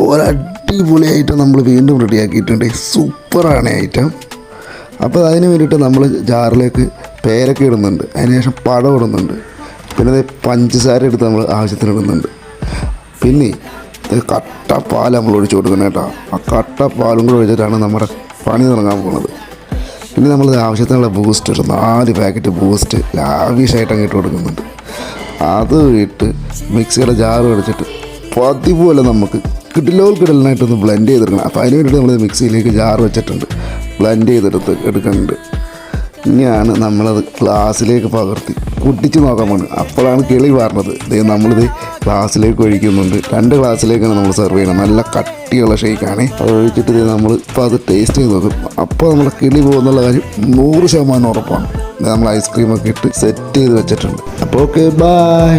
ഒരടിപൊളിയായിട്ട് നമ്മൾ വീണ്ടും റെഡിയാക്കിയിട്ടുണ്ട്. സൂപ്പറാണ് ഐറ്റം. അപ്പോൾ അതിന് വേണ്ടിയിട്ട് നമ്മൾ ജാറിലേക്ക് പേരൊക്കെ ഇടുന്നുണ്ട്, അതിനുശേഷം പഴം ഇടുന്നുണ്ട്, പിന്നെ അത് പഞ്ചസാര എടുത്ത് നമ്മൾ ആവശ്യത്തിന് ഇടുന്നുണ്ട്. പിന്നെ കട്ട പാൽ നമ്മൾ ഒഴിച്ച് കൊടുക്കണം കേട്ടോ. ആ കട്ട പാലും കൂടെ ഒഴിച്ചിട്ടാണ് നമ്മുടെ പണി തുടങ്ങാൻ പോകുന്നത്. പിന്നെ നമ്മൾ ആവശ്യത്തിനുള്ള ബൂസ്റ്റ് ഒരു 4 പാക്കറ്റ് ബൂസ്റ്റ് ലാവിഷായിട്ട് അങ്ങ് ഇട്ട് കൊടുക്കുന്നുണ്ട്. അത് ഇട്ട് മിക്സിയുടെ ജാറ് അടിച്ചിട്ട് പതിപോലെ നമുക്ക് കിടലിനായിട്ടൊന്ന് ബ്ലെൻഡ് ചെയ്തെടുക്കണം. അപ്പോൾ അതിന് വേണ്ടിയിട്ട് നമ്മൾ മിക്സിയിലേക്ക് ജാറ് വെച്ചിട്ടുണ്ട്, ബ്ലെൻഡ് ചെയ്തെടുത്ത് എടുക്കുന്നുണ്ട്. ഇനിയാണ് നമ്മളത് ഗ്ലാസ്സിലേക്ക് പകർത്തി കുട്ടിച്ച് നോക്കാൻ പോകുന്നത്. അപ്പോഴാണ് കിളി പറഞ്ഞത്. നമ്മളിത് ഗ്ലാസ്സിലേക്ക് ഒഴിക്കുന്നുണ്ട്. 2 ഗ്ലാസ്സിലേക്കാണ് നമ്മൾ സെർവ് ചെയ്യണം. നല്ല കട്ടിയുള്ള ഷേക്കാണ്. അത് ഒഴിച്ചിട്ട് നമ്മൾ ഇപ്പോൾ അത് ടേസ്റ്റ് ചെയ്ത് നോക്കും. അപ്പോൾ നമ്മുടെ കിളി പോകുന്നുള്ള കാര്യം 100% ഉറപ്പാണ്. നമ്മൾ ഐസ്ക്രീമൊക്കെ ഇട്ട് സെറ്റ് ചെയ്ത് വെച്ചിട്ടുണ്ട്. അപ്പോൾ ഓക്കെ, ബൈ.